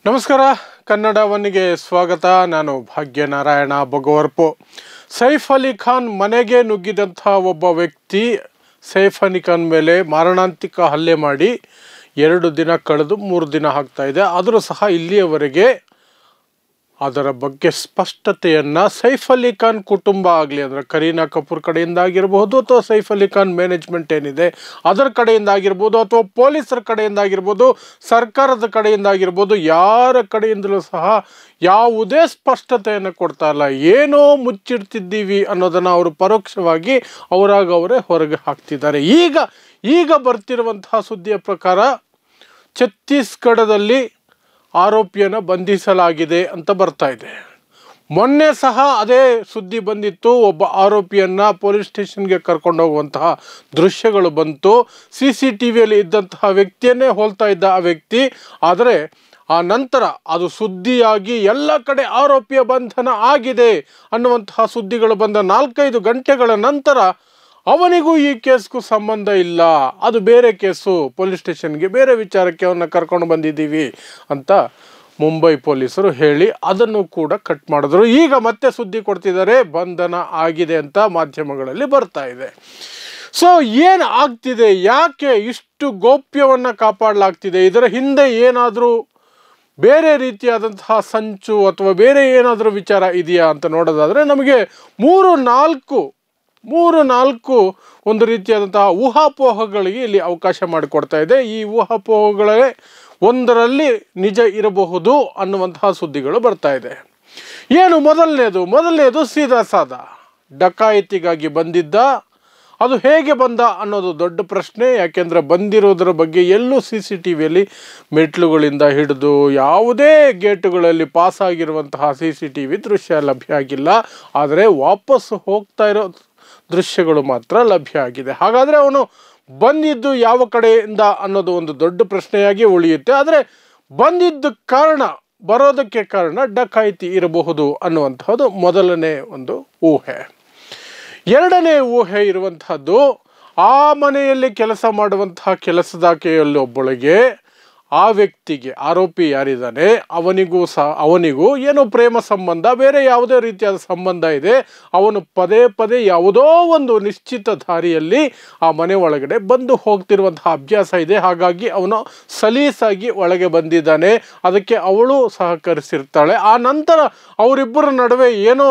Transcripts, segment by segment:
ನಮಸ್ಕಾರ, ಕನ್ನಡ ಒನ್ನಿಗೆ ಸ್ವಾಗತ. ನಾನು ಭಾಗ್ಯನಾರಾಯಣ ಬೊಗವರ್ಪು. ಸೈಫ್ ಅಲಿ ಖಾನ್ ಮನೆಗೆ ನುಗ್ಗಿದಂಥ ಒಬ್ಬ ವ್ಯಕ್ತಿ ಸೈಫ್ ಅಲಿ ಖಾನ್ ಮೇಲೆ ಮಾರಣಾಂತಿಕ ಹಲ್ಲೆ ಮಾಡಿ 2 ದಿನ ಕಳೆದು 3 ದಿನ ಆಗ್ತಾ ಇದೆ. ಆದರೂ ಸಹ ಇಲ್ಲಿಯವರೆಗೆ ಅದರ ಬಗ್ಗೆ ಸ್ಪಷ್ಟತೆಯನ್ನು ಸೈಫ್ ಅಲಿ ಖಾನ್ ಕುಟುಂಬ ಆಗಲಿ, ಅಂದರೆ ಕರೀನಾ ಕಪೂರ್ ಕಡೆಯಿಂದ ಆಗಿರ್ಬೋದು, ಅಥವಾ ಸೈಫ್ ಅಲಿ ಖಾನ್ ಮ್ಯಾನೇಜ್ಮೆಂಟ್ ಏನಿದೆ ಅದರ ಕಡೆಯಿಂದ ಆಗಿರ್ಬೋದು, ಅಥವಾ ಪೊಲೀಸರ ಕಡೆಯಿಂದ ಆಗಿರ್ಬೋದು, ಸರ್ಕಾರದ ಕಡೆಯಿಂದ ಆಗಿರ್ಬೋದು, ಯಾರ ಕಡೆಯಿಂದಲೂ ಸಹ ಯಾವುದೇ ಸ್ಪಷ್ಟತೆಯನ್ನು ಕೊಡ್ತಾ ಇಲ್ಲ. ಏನೋ ಮುಚ್ಚಿಡ್ತಿದ್ದೀವಿ ಅನ್ನೋದನ್ನು ಅವರು ಪರೋಕ್ಷವಾಗಿ ಅವರೇ ಹೊರಗೆ ಹಾಕ್ತಿದ್ದಾರೆ. ಈಗ ಬರ್ತಿರುವಂತಹ ಸುದ್ದಿಯ ಪ್ರಕಾರ ಛತ್ತೀಸ್ಗಢದಲ್ಲಿ ಆರೋಪಿಯನ್ನು ಬಂಧಿಸಲಾಗಿದೆ ಅಂತ ಬರ್ತಾ ಇದೆ. ಮೊನ್ನೆ ಸಹ ಅದೇ ಸುದ್ದಿ ಬಂದಿತ್ತು. ಒಬ್ಬ ಆರೋಪಿಯನ್ನು ಪೊಲೀಸ್ ಸ್ಟೇಷನ್ಗೆ ಕರ್ಕೊಂಡು ಹೋಗುವಂತಹ ದೃಶ್ಯಗಳು ಬಂತು. CCTVಯಲ್ಲಿ ಇದ್ದಂತಹ ವ್ಯಕ್ತಿಯನ್ನೇ ಹೋಲ್ತಾ ಇದ್ದ ಆ ವ್ಯಕ್ತಿ. ಆದರೆ ಆ ನಂತರ ಅದು ಸುದ್ದಿಯಾಗಿ ಎಲ್ಲ ಕಡೆ ಆರೋಪಿಯ ಬಂಧನ ಆಗಿದೆ ಅನ್ನುವಂತಹ ಸುದ್ದಿಗಳು ಬಂದ 4-5 ಗಂಟೆಗಳ ನಂತರ ಅವನಿಗೂ ಈ ಕೇಸ್ಗೂ ಸಂಬಂಧ ಇಲ್ಲ, ಅದು ಬೇರೆ ಕೇಸು, ಪೊಲೀಸ್ ಸ್ಟೇಷನ್ಗೆ ಬೇರೆ ವಿಚಾರಕ್ಕೆ ಅವನ್ನ ಕರ್ಕೊಂಡು ಬಂದಿದ್ದೀವಿ ಅಂತ ಮುಂಬೈ ಪೊಲೀಸರು ಹೇಳಿ ಅದನ್ನು ಕೂಡ ಕಟ್ ಮಾಡಿದ್ರು. ಈಗ ಮತ್ತೆ ಸುದ್ದಿ ಕೊಡ್ತಿದ್ದಾರೆ ಬಂಧನ ಆಗಿದೆ ಅಂತ ಮಾಧ್ಯಮಗಳಲ್ಲಿ ಬರ್ತಾ ಇದೆ. ಸೊ ಏನು ಆಗ್ತಿದೆ, ಯಾಕೆ ಇಷ್ಟು ಗೋಪ್ಯವನ್ನು ಕಾಪಾಡಲಾಗ್ತಿದೆ, ಇದರ ಹಿಂದೆ ಏನಾದರೂ ಬೇರೆ ರೀತಿಯಾದಂತಹ ಸಂಚು ಅಥವಾ ಬೇರೆ ಏನಾದರೂ ವಿಚಾರ ಇದೆಯಾ ಅಂತ ನೋಡೋದಾದರೆ ನಮಗೆ 3-4 ಒಂದು ರೀತಿಯಾದಂತಹ ಊಹಾಪೋಹಗಳಿಗೆ ಇಲ್ಲಿ ಅವಕಾಶ ಮಾಡಿಕೊಡ್ತಾ ಇದೆ. ಈ ಊಹಾಪೋಹಗಳೇ ಒಂದರಲ್ಲಿ ನಿಜ ಇರಬಹುದು ಅನ್ನುವಂತಹ ಸುದ್ದಿಗಳು ಬರ್ತಾ ಇದೆ. ಏನು ಮೊದಲನೇದು ಸೀದಾ ಸಾದಾ ಡಕಾಯಿತಿಗಾಗಿ ಬಂದಿದ್ದ. ಅದು ಹೇಗೆ ಬಂದ ಅನ್ನೋದು ದೊಡ್ಡ ಪ್ರಶ್ನೆ. ಯಾಕೆಂದರೆ ಬಂದಿರೋದರ ಬಗ್ಗೆ ಎಲ್ಲೂ CCTVಯಲ್ಲಿ ಮೆಟ್ಲುಗಳಿಂದ ಹಿಡಿದು ಯಾವುದೇ ಗೇಟುಗಳಲ್ಲಿ ಪಾಸಾಗಿರುವಂತಹ CCTV ದೃಶ್ಯ ಲಭ್ಯ ಆಗಿಲ್ಲ. ಆದರೆ ವಾಪಸ್ಸು ಹೋಗ್ತಾ ಇರೋ ದೃಶ್ಯಗಳು ಮಾತ್ರ ಲಭ್ಯ ಆಗಿದೆ. ಹಾಗಾದರೆ ಅವನು ಬಂದಿದ್ದು ಯಾವ ಕಡೆಯಿಂದ ಅನ್ನೋದು ಒಂದು ದೊಡ್ಡ ಪ್ರಶ್ನೆಯಾಗಿ ಉಳಿಯುತ್ತೆ. ಆದರೆ ಬರೋದಕ್ಕೆ ಕಾರಣ ಡಕಾಯಿತಿ ಇರಬಹುದು ಅನ್ನುವಂಥದ್ದು ಮೊದಲನೇ ಒಂದು ಊಹೆ. ಎರಡನೇ ಊಹೆ ಇರುವಂತಹದ್ದು, ಆ ಮನೆಯಲ್ಲಿ ಕೆಲಸ ಮಾಡುವಂತಹ ಕೆಲಸದಾಕೆಯಲ್ಲೊಬ್ಬಳಿಗೆ ಆ ವ್ಯಕ್ತಿಗೆ, ಆರೋಪಿ ಯಾರಿದ್ದಾನೆ ಅವನಿಗೂ ಏನೋ ಪ್ರೇಮ ಸಂಬಂಧ, ಬೇರೆ ಯಾವುದೇ ರೀತಿಯಾದ ಸಂಬಂಧ ಇದೆ. ಅವನು ಪದೇ ಯಾವುದೋ ಒಂದು ನಿಶ್ಚಿತ ದಾರಿಯಲ್ಲಿ ಆ ಮನೆ ಒಳಗಡೆ ಬಂದು ಹೋಗ್ತಿರುವಂತಹ ಅಭ್ಯಾಸ ಇದೆ. ಹಾಗಾಗಿ ಅವನು ಸಲೀಸಾಗಿ ಒಳಗೆ ಬಂದಿದ್ದಾನೆ. ಅದಕ್ಕೆ ಅವಳು ಸಹಕರಿಸಿರ್ತಾಳೆ. ಆ ನಂತರ ಅವರಿಬ್ಬರ ನಡುವೆ ಏನೋ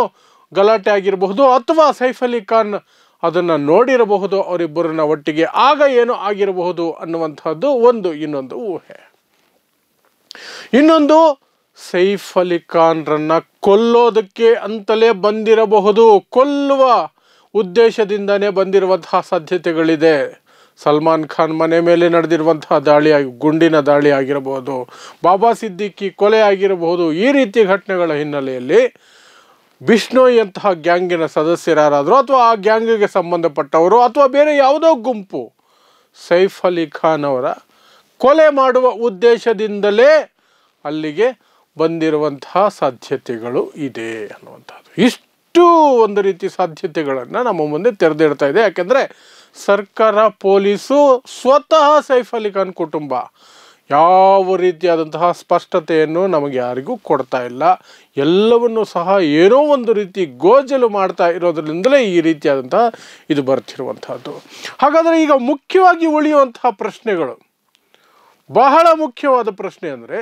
ಗಲಾಟೆ ಆಗಿರಬಹುದು, ಅಥವಾ ಸೈಫ್ ಅಲಿ ಖಾನ್ ಅದನ್ನು ನೋಡಿರಬಹುದು ಅವರಿಬ್ಬರನ್ನ ಒಟ್ಟಿಗೆ, ಆಗ ಏನೋ ಆಗಿರಬಹುದು ಅನ್ನುವಂಥದ್ದು ಇನ್ನೊಂದು ಊಹೆ. ಇನ್ನೊಂದು, ಸೈಫ್ ಅಲಿ ಖಾನ್ರನ್ನ ಕೊಲ್ಲೋದಕ್ಕೆ ಅಂತಲೇ ಬಂದಿರಬಹುದು, ಕೊಲ್ಲುವ ಉದ್ದೇಶದಿಂದನೇ ಬಂದಿರುವಂತಹ ಸಾಧ್ಯತೆಗಳಿದೆ. ಸಲ್ಮಾನ್ ಖಾನ್ ಮನೆ ಮೇಲೆ ನಡೆದಿರುವಂತಹ ಗುಂಡಿನ ದಾಳಿ ಆಗಿರಬಹುದು, ಬಾಬಾ ಸಿದ್ದಿಕಿ ಕೊಲೆ ಆಗಿರಬಹುದು. ಈ ರೀತಿ ಘಟನೆಗಳ ಹಿನ್ನೆಲೆಯಲ್ಲಿ ಬಿಷ್ಣೋಯ್ ಅಂತಹ ಗ್ಯಾಂಗಿನ ಸದಸ್ಯರಾದರೂ ಅಥವಾ ಆ ಗ್ಯಾಂಗಿಗೆ ಸಂಬಂಧಪಟ್ಟವರು ಅಥವಾ ಬೇರೆ ಯಾವುದೋ ಗುಂಪು ಸೈಫ್ ಅಲಿ ಖಾನ್ ಅವರ ಕೊಲೆ ಮಾಡುವ ಉದ್ದೇಶದಿಂದಲೇ ಅಲ್ಲಿಗೆ ಬಂದಿರುವಂತಹ ಸಾಧ್ಯತೆಗಳು ಇದೆ ಅನ್ನುವಂಥದ್ದು. ಇಷ್ಟು ಒಂದು ರೀತಿ ಸಾಧ್ಯತೆಗಳನ್ನು ನಮ್ಮ ಮುಂದೆ ತೆರೆದಿಡ್ತಾ ಇದೆ. ಯಾಕೆಂದರೆ ಸರ್ಕಾರ, ಪೊಲೀಸು, ಸ್ವತಃ ಸೈಫ್ ಅಲಿ ಖಾನ್ ಕುಟುಂಬ ಯಾವ ರೀತಿಯಾದಂತಹ ಸ್ಪಷ್ಟತೆಯನ್ನು ನಮಗೆ ಯಾರಿಗೂ ಕೊಡ್ತಾ ಇಲ್ಲ. ಎಲ್ಲವನ್ನೂ ಸಹ ಏನೋ ಒಂದು ರೀತಿ ಗೋಜಲು ಮಾಡ್ತಾ ಇರೋದ್ರಿಂದಲೇ ಈ ರೀತಿಯಾದಂತಹ ಇದು ಬರ್ತಿರುವಂತಹದ್ದು. ಹಾಗಾದರೆ ಈಗ ಮುಖ್ಯವಾಗಿ ಉಳಿಯುವಂತಹ ಪ್ರಶ್ನೆಗಳು, ಬಹಳ ಮುಖ್ಯವಾದ ಪ್ರಶ್ನೆ ಅಂದರೆ,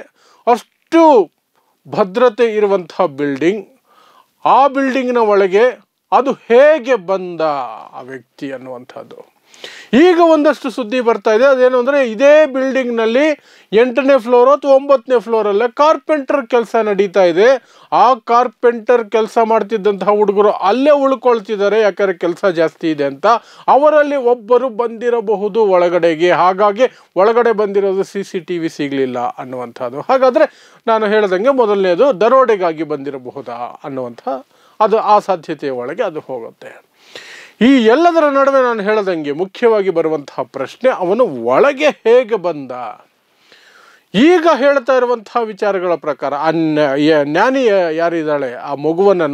ಅಷ್ಟು ಭದ್ರತೆ ಇರುವಂತಹ ಬಿಲ್ಡಿಂಗ್, ಆ ಬಿಲ್ಡಿಂಗ್ನ ಒಳಗೆ ಅದು ಹೇಗೆ ಬಂದ ಆ ವ್ಯಕ್ತಿ ಅನ್ನುವಂಥದ್ದು. ಈಗ ಒಂದಷ್ಟು ಸುದ್ದಿ ಬರ್ತಾ ಇದೆ. ಅದೇನು ಅಂದರೆ, ಇದೇ ಬಿಲ್ಡಿಂಗ್ನಲ್ಲಿ 8ನೇ ಫ್ಲೋರು ಅಥವಾ 9ನೇ ಫ್ಲೋರಲ್ಲೇ ಕಾರ್ಪೆಂಟರ್ ಕೆಲಸ ನಡೀತಾ ಇದೆ. ಆ ಕಾರ್ಪೆಂಟರ್ ಕೆಲಸ ಮಾಡ್ತಿದ್ದಂತಹ ಹುಡುಗರು ಅಲ್ಲೇ ಉಳ್ಕೊಳ್ತಿದ್ದಾರೆ, ಯಾಕಂದರೆ ಕೆಲಸ ಜಾಸ್ತಿ ಇದೆ ಅಂತ. ಅವರಲ್ಲಿ ಒಬ್ಬರು ಬಂದಿರಬಹುದು ಒಳಗಡೆಗೆ. ಹಾಗಾಗಿ ಒಳಗಡೆ ಬಂದಿರೋದು CCTV ಸಿಗಲಿಲ್ಲ ಅನ್ನುವಂಥದ್ದು. ಹಾಗಾದರೆ ನಾನು ಹೇಳ್ದಂಗೆ ಮೊದಲನೇದು ದರೋಡೆಗಾಗಿ ಬಂದಿರಬಹುದಾ ಅನ್ನುವಂಥ ಆ ಸಾಧ್ಯತೆಯ ಒಳಗೆ ಅದು ಹೋಗುತ್ತೆ. ಈ ಎಲ್ಲದರ ನಡುವೆ ನಾನು ಹೇಳ್ದಂಗೆ ಮುಖ್ಯವಾಗಿ ಬರುವಂತಹ ಪ್ರಶ್ನೆ, ಅವನು ಒಳಗೆ ಹೇಗೆ ಬಂದ. ಈಗ ಹೇಳ್ತಾ ಇರುವಂತಹ ವಿಚಾರಗಳ ಪ್ರಕಾರ ನ್ಯಾನಿ ಯಾರಿದ್ದಾಳೆ, ಆ ಮಗುವನ್ನು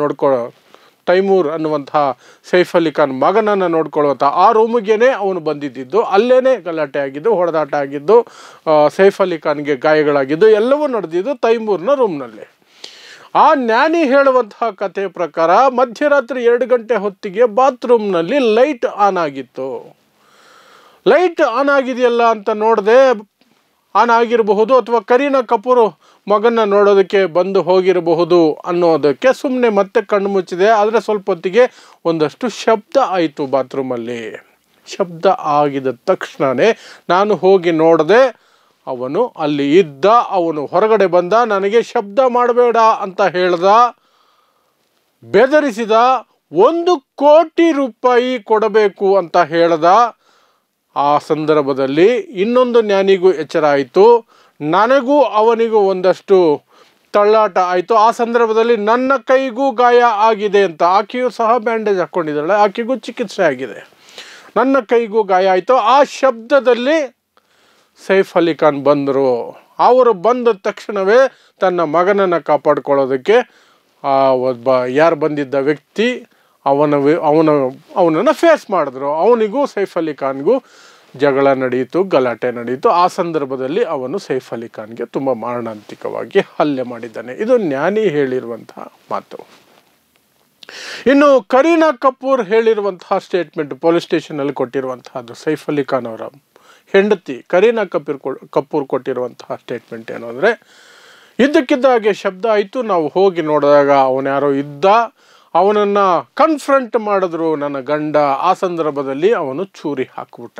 ತೈಮೂರ್ ಅನ್ನುವಂತಹ ಸೈಫ್ ಅಲಿ ಖಾನ್ ಮಗನನ್ನು ನೋಡ್ಕೊಳ್ಳುವಂಥ ಆ ರೂಮಿಗೇನೆ ಅವನು ಬಂದಿದ್ದು. ಅಲ್ಲೇ ಗಲಾಟೆ ಆಗಿದ್ದು, ಹೊಡೆದಾಟ ಆಗಿದ್ದು, ಸೈಫ್ ಅಲಿ ಖಾನ್ಗೆ ಗಾಯಗಳಾಗಿದ್ದು ಎಲ್ಲವೂ ನಡೆದಿದ್ದು ತೈಮೂರ್ನ ರೂಮ್ನಲ್ಲಿ. ಆ ಜ್ಞಾನಿ ಹೇಳುವಂತಹ ಕಥೆ ಪ್ರಕಾರ ಮಧ್ಯರಾತ್ರಿ 2 ಗಂಟೆ ಹೊತ್ತಿಗೆ ಬಾತ್ರೂಮ್ನಲ್ಲಿ ಲೈಟ್ ಆನ್ ಆಗಿತ್ತು. ಲೈಟ್ ಆನ್ ಆಗಿದೆಯಲ್ಲ ಅಂತ ನೋಡದೆ ಆನ್ ಆಗಿರಬಹುದು, ಅಥವಾ ಕರೀನಾ ಕಪೂರ್ ಮಗನ ನೋಡೋದಕ್ಕೆ ಬಂದು ಹೋಗಿರಬಹುದು ಅನ್ನೋದಕ್ಕೆ ಸುಮ್ಮನೆ ಮತ್ತೆ ಕಣ್ಣು ಮುಚ್ಚಿದೆ. ಆದರೆ ಸ್ವಲ್ಪ ಹೊತ್ತಿಗೆ ಒಂದಷ್ಟು ಶಬ್ದ ಆಯಿತು ಬಾತ್ರೂಮಲ್ಲಿ. ಶಬ್ದ ಆಗಿದ ತಕ್ಷಣವೇ ನಾನು ಹೋಗಿ ನೋಡಿದೆ, ಅವನು ಅಲ್ಲಿ ಇದ್ದ. ಅವನು ಹೊರಗಡೆ ಬಂದ, ನನಗೆ ಶಬ್ದ ಮಾಡಬೇಡ ಅಂತ ಹೇಳ್ದ, ಬೆದರಿಸಿದ, 1 ಕೋಟಿ ರೂಪಾಯಿ ಕೊಡಬೇಕು ಅಂತ ಹೇಳ್ದ. ಆ ಸಂದರ್ಭದಲ್ಲಿ ಇನ್ನೊಂದು ಜ್ಞಾನಿಗೂ ಎಚ್ಚರ ಆಯಿತು, ನನಗೂ ಅವನಿಗೂ ಒಂದಷ್ಟು ತಳ್ಳಾಟ ಆಯಿತು. ಆ ಸಂದರ್ಭದಲ್ಲಿ ನನ್ನ ಕೈಗೂ ಗಾಯ ಆಗಿದೆ ಅಂತ, ಆಕೆಯೂ ಸಹ ಬ್ಯಾಂಡೇಜ್ ಹಾಕ್ಕೊಂಡಿದ್ದಾಳೆ, ಆಕೆಗೂ ಚಿಕಿತ್ಸೆ ಆಗಿದೆ, ನನ್ನ ಕೈಗೂ ಗಾಯ ಆಯಿತು. ಆ ಶಬ್ದದಲ್ಲಿ ಸೈಫ್ ಅಲಿ ಖಾನ್ ಬಂದರು. ಅವರು ಬಂದ ತಕ್ಷಣವೇ ತನ್ನ ಮಗನನ್ನು ಕಾಪಾಡ್ಕೊಳ್ಳೋದಕ್ಕೆ ಒಬ್ಬ ಯಾರು ಬಂದಿದ್ದ ವ್ಯಕ್ತಿ ಅವನನ್ನು ಫೇಸ್ ಮಾಡಿದ್ರು. ಅವನಿಗೂ ಸೈಫ್ ಅಲಿ ಖಾನ್ಗೂ ಜಗಳ ನಡೆಯಿತು, ಗಲಾಟೆ ನಡೆಯಿತು. ಆ ಸಂದರ್ಭದಲ್ಲಿ ಅವನು ಸೈಫ್ ಅಲಿ ಖಾನ್ಗೆ ತುಂಬ ಮಾರಣಾಂತಿಕವಾಗಿ ಹಲ್ಲೆ ಮಾಡಿದ್ದಾನೆ. ಇದು ಜ್ಞಾನಿ ಹೇಳಿರುವಂತಹ ಮಾತು. ಇನ್ನು ಕರೀನಾ ಕಪೂರ್ ಹೇಳಿರುವಂತಹ ಸ್ಟೇಟ್ಮೆಂಟ್, ಪೊಲೀಸ್ ಸ್ಟೇಷನಲ್ಲಿ ಕೊಟ್ಟಿರುವಂತಹದ್ದು, ಸೈಫ್ ಅಲಿ ಖಾನ್ ಅವರ ಹೆಂಡತಿ ಕರೀನಾ ಕಪೂರ್ ಕೊಟ್ಟಿರುವಂತಹ ಸ್ಟೇಟ್ಮೆಂಟ್ ಏನು ಅಂದರೆ, ಇದ್ದಕ್ಕಿದ್ದ ಹಾಗೆ ಶಬ್ದ ಆಯಿತು, ನಾವು ಹೋಗಿ ನೋಡಿದಾಗ ಅವನ್ಯಾರೋ ಇದ್ದ, ಅವನನ್ನು ಕನ್ಫ್ರಂಟ್ ಮಾಡಿದ್ರು ನನ್ನ ಗಂಡ. ಆ ಸಂದರ್ಭದಲ್ಲಿ ಅವನು ಚೂರಿ ಹಾಕ್ಬಿಟ್ಟ.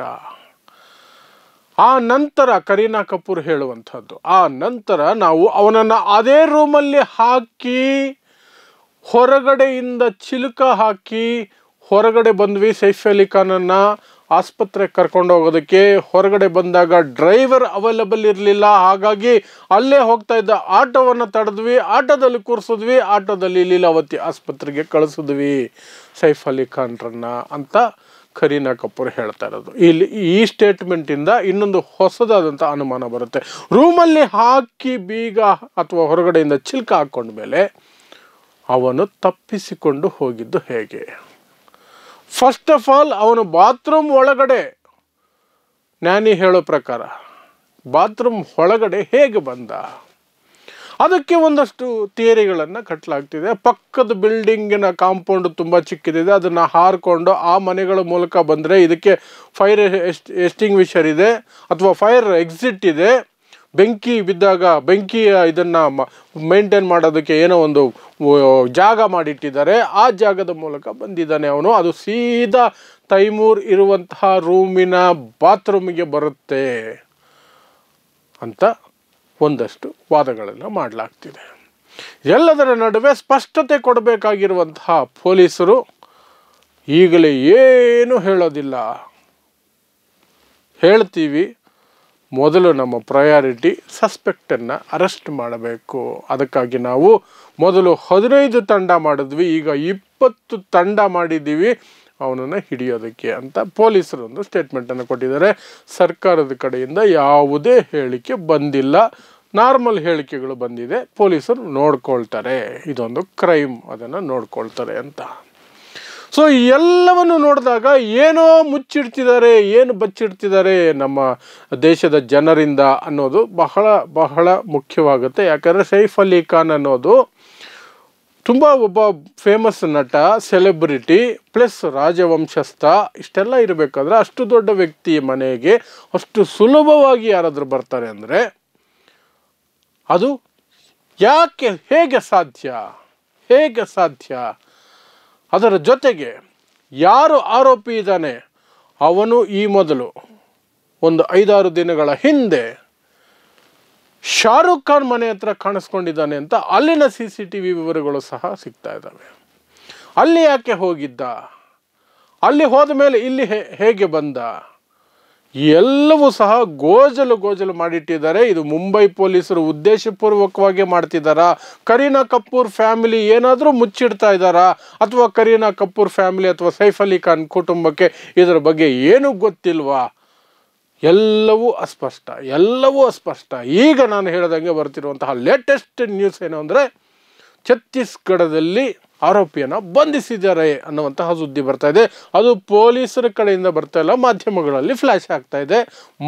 ಆ ನಂತರ ಕರೀನಾ ಕಪೂರ್ ಹೇಳುವಂಥದ್ದು, ಆ ನಂತರ ನಾವು ಅವನನ್ನು ಅದೇ ರೂಮಲ್ಲಿ ಹಾಕಿ ಹೊರಗಡೆಯಿಂದ ಚಿಲುಕ ಹಾಕಿ ಹೊರಗಡೆ ಬಂದ್ವಿ. ಸೈಫ್ ಅಲಿ ಖಾನನ್ನು ಆಸ್ಪತ್ರೆಗೆ ಕರ್ಕೊಂಡು ಹೋಗೋದಕ್ಕೆ ಹೊರಗಡೆ ಬಂದಾಗ ಡ್ರೈವರ್ ಅವೈಲಬಲ್ ಇರಲಿಲ್ಲ. ಹಾಗಾಗಿ ಅಲ್ಲೇ ಹೋಗ್ತಾ ಇದ್ದ ಆಟೋವನ್ನು ತಡೆದ್ವಿ, ಆಟೋದಲ್ಲಿ ಕೂರಿಸಿದ್ವಿ, ಆಟೋದಲ್ಲಿ ಲೀಲಾವತಿ ಆಸ್ಪತ್ರೆಗೆ ಕಳಿಸಿದ್ವಿ ಸೈಫ್ ಅಲಿ ಖಾನ್ರನ್ನ ಅಂತ ಕರೀನಾ ಕಪೂರ್ ಹೇಳ್ತಾ ಇರೋದು. ಇಲ್ಲಿ ಈ ಸ್ಟೇಟ್ಮೆಂಟಿಂದ ಇನ್ನೊಂದು ಹೊಸದಾದಂಥ ಅನುಮಾನ ಬರುತ್ತೆ. ರೂಮಲ್ಲಿ ಹಾಕಿ ಬೀಗ ಅಥವಾ ಹೊರಗಡೆಯಿಂದ ಚಿಲ್ಕ ಹಾಕ್ಕೊಂಡ್ಮೇಲೆ ಅವನು ತಪ್ಪಿಸಿಕೊಂಡು ಹೋಗಿದ್ದು ಹೇಗೆ? ಫಸ್ಟ್ ಆಫ್ ಆಲ್ ಅವನು ಬಾತ್ರೂಮ್ ಒಳಗಡೆ, ಜ್ಞಾನಿ ಹೇಳೋ ಪ್ರಕಾರ ಬಾತ್ರೂಮ್ ಒಳಗಡೆ ಹೇಗೆ ಬಂದ? ಅದಕ್ಕೆ ಒಂದಷ್ಟು ಥಿಯರಿಗಳನ್ನು ಕಟ್ಟಲಾಗ್ತಿದೆ. ಪಕ್ಕದ ಬಿಲ್ಡಿಂಗಿನ ಕಾಂಪೌಂಡ್ ತುಂಬ ಚಿಕ್ಕಿದೆ, ಅದನ್ನು ಹಾರಿಕೊಂಡು ಆ ಮನೆಗಳ ಮೂಲಕ ಬಂದರೆ ಇದಕ್ಕೆ ಫೈರ್ ಎಸ್ಟಿಂಗ್ವಿಷರ್ ಇದೆ ಅಥವಾ ಫೈರ್ ಎಕ್ಸಿಟ್ ಇದೆ. ಬೆಂಕಿ ಬಿದ್ದಾಗ ಬೆಂಕಿಯ ಇದನ್ನು ಮೇಂಟೈನ್ ಮಾಡೋದಕ್ಕೆ ಏನೋ ಒಂದು ಜಾಗ ಮಾಡಿಟ್ಟಿದ್ದಾರೆ, ಆ ಜಾಗದ ಮೂಲಕ ಬಂದಿದ್ದಾನೆ ಅವನು. ಅದು ಸೀದಾ ತೈಮೂರ್ ಇರುವಂತಹ ರೂಮಿನ ಬಾತ್ರೂಮಿಗೆ ಬರುತ್ತೆ ಅಂತ ಒಂದಷ್ಟು ವಾದಗಳನ್ನು ಮಾಡಲಾಗ್ತಿದೆ. ಎಲ್ಲದರ ನಡುವೆ ಸ್ಪಷ್ಟತೆ ಕೊಡಬೇಕಾಗಿರುವಂತಹ ಪೊಲೀಸರು ಈಗಲೇ ಏನು ಹೇಳೋದಿಲ್ಲ, ಹೇಳ್ತೀವಿ, ಮೊದಲು ನಮ್ಮ ಪ್ರಯಾರಿಟಿ ಸಸ್ಪೆಕ್ಟನ್ನು ಅರೆಸ್ಟ್ ಮಾಡಬೇಕು. ಅದಕ್ಕಾಗಿ ನಾವು ಮೊದಲು 15 ತಂಡ ಮಾಡಿದ್ವಿ, ಈಗ 20 ತಂಡ ಮಾಡಿದ್ದೀವಿ ಅವನನ್ನು ಹಿಡಿಯೋದಕ್ಕೆ ಅಂತ ಪೊಲೀಸರು ಒಂದು ಸ್ಟೇಟ್ಮೆಂಟನ್ನು ಕೊಟ್ಟಿದ್ದಾರೆ. ಸರ್ಕಾರದ ಕಡೆಯಿಂದ ಯಾವುದೇ ಹೇಳಿಕೆ ಬಂದಿಲ್ಲ, ನಾರ್ಮಲ್ ಹೇಳಿಕೆಗಳು ಬಂದಿದೆ. ಪೊಲೀಸರು ನೋಡ್ಕೊಳ್ತಾರೆ, ಇದೊಂದು ಕ್ರೈಮ್, ಅದನ್ನು ನೋಡ್ಕೊಳ್ತಾರೆ ಅಂತ. ಸೊ ಎಲ್ಲವನ್ನು ನೋಡಿದಾಗ ಏನೋ ಮುಚ್ಚಿಡ್ತಿದ್ದಾರೆ, ಏನು ಬಚ್ಚಿಡ್ತಿದ್ದಾರೆ ನಮ್ಮ ದೇಶದ ಜನರಿಂದ ಅನ್ನೋದು ಬಹಳ ಬಹಳ ಮುಖ್ಯವಾಗುತ್ತೆ. ಯಾಕಂದರೆ ಸೈಫ್ ಅಲಿ ಖಾನ್ ಅನ್ನೋದು ತುಂಬ ಒಬ್ಬ ಫೇಮಸ್ ನಟ, ಸೆಲೆಬ್ರಿಟಿ ಪ್ಲಸ್ ರಾಜವಂಶಸ್ಥ. ಇಷ್ಟೆಲ್ಲ ಇರಬೇಕಾದ್ರೆ ಅಷ್ಟು ದೊಡ್ಡ ವ್ಯಕ್ತಿ ಮನೆಗೆ ಅಷ್ಟು ಸುಲಭವಾಗಿ ಯಾರಾದರೂ ಬರ್ತಾರೆ ಅಂದರೆ ಅದು ಯಾಕೆ, ಹೇಗೆ ಸಾಧ್ಯ? ಅದರ ಜೊತೆಗೆ ಯಾರು ಆರೋಪಿ ಇದ್ದಾನೆ ಅವನು ಈ ಮೊದಲು ಒಂದು 5-6 ದಿನಗಳ ಹಿಂದೆ ಶಾರುಖ್ ಖಾನ್ ಮನೆ ಹತ್ರ ಕಾಣಿಸ್ಕೊಂಡಿದ್ದಾನೆ ಅಂತ ಅಲ್ಲಿನ CCTV ವಿವರಗಳು ಸಹ ಸಿಗ್ತಾ ಇದ್ದಾವೆ. ಅಲ್ಲಿ ಯಾಕೆ ಹೋಗಿದ್ದ, ಅಲ್ಲಿ ಹೋದ ಮೇಲೆ ಇಲ್ಲಿ ಹೇಗೆ ಬಂದ, ಎಲ್ಲವೂ ಸಹ ಗೋಜಲು ಮಾಡಿಟ್ಟಿದ್ದಾರೆ. ಇದು ಮುಂಬೈ ಪೊಲೀಸರು ಉದ್ದೇಶಪೂರ್ವಕವಾಗಿ ಮಾಡ್ತಿದ್ದಾರಾ? ಕರೀನಾ ಕಪೂರ್ ಫ್ಯಾಮಿಲಿ ಏನಾದರೂ ಮುಚ್ಚಿಡ್ತಾ ಇದ್ದಾರಾ? ಅಥವಾ ಕರೀನಾ ಕಪೂರ್ ಫ್ಯಾಮಿಲಿ ಅಥವಾ ಸೈಫ್ ಅಲಿ ಖಾನ್ ಕುಟುಂಬಕ್ಕೆ ಇದರ ಬಗ್ಗೆ ಏನೂ ಗೊತ್ತಿಲ್ವಾ? ಎಲ್ಲವೂ ಅಸ್ಪಷ್ಟ. ಈಗ ನಾನು ಹೇಳಿದಂಗೆ ಬರ್ತಿರುವಂತಹ ಲೇಟೆಸ್ಟ್ ನ್ಯೂಸ್ ಏನು ಅಂದರೆ, ಛತ್ತೀಸ್ಗಢದಲ್ಲಿ ಆರೋಪಿಯನ್ನು ಬಂಧಿಸಿದ್ದಾರೆ ಅನ್ನುವಂತಹ ಸುದ್ದಿ ಬರ್ತಾ ಇದೆ. ಅದು ಪೊಲೀಸರ ಕಡೆಯಿಂದ ಬರ್ತಾ ಇಲ್ಲ, ಮಾಧ್ಯಮಗಳಲ್ಲಿ ಫ್ಲ್ಯಾಶ್ ಆಗ್ತಾ ಇದೆ.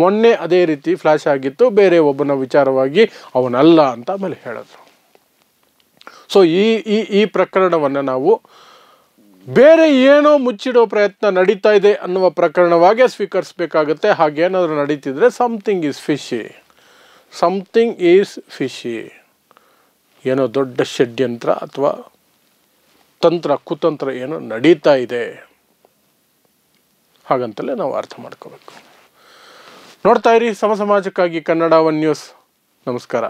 ಮೊನ್ನೆ ಅದೇ ರೀತಿ ಫ್ಲ್ಯಾಶ್ ಆಗಿತ್ತು, ಬೇರೆ ಒಬ್ಬನ ವಿಚಾರವಾಗಿ ಅವನಲ್ಲ ಅಂತ ಆಮೇಲೆ ಹೇಳಿದ್ರು. ಸೊ ಈ ಪ್ರಕರಣವನ್ನು ನಾವು ಬೇರೆ ಏನೋ ಮುಚ್ಚಿಡೋ ಪ್ರಯತ್ನ ನಡೀತಾ ಇದೆ ಅನ್ನುವ ಪ್ರಕರಣವಾಗೇ ಸ್ವೀಕರಿಸಬೇಕಾಗುತ್ತೆ. ಹಾಗೇನಾದರೂ ನಡೀತಿದ್ರೆ ಸಮಥಿಂಗ್ ಈಸ್ ಫಿಶಿ, ಏನೋ ದೊಡ್ಡ ಷಡ್ಯಂತ್ರ ಅಥವಾ ಕುತಂತ್ರ ಏನೋ ನಡೀತಾ ಇದೆ ಹಾಗಂತಲೇ ನಾವು ಅರ್ಥ ಮಾಡ್ಕೋಬೇಕು. ನೋಡ್ತಾ ಇರಿ ಸಮಾಜಕ್ಕಾಗಿ ಕನ್ನಡ 1 ನ್ಯೂಸ್. ನಮಸ್ಕಾರ.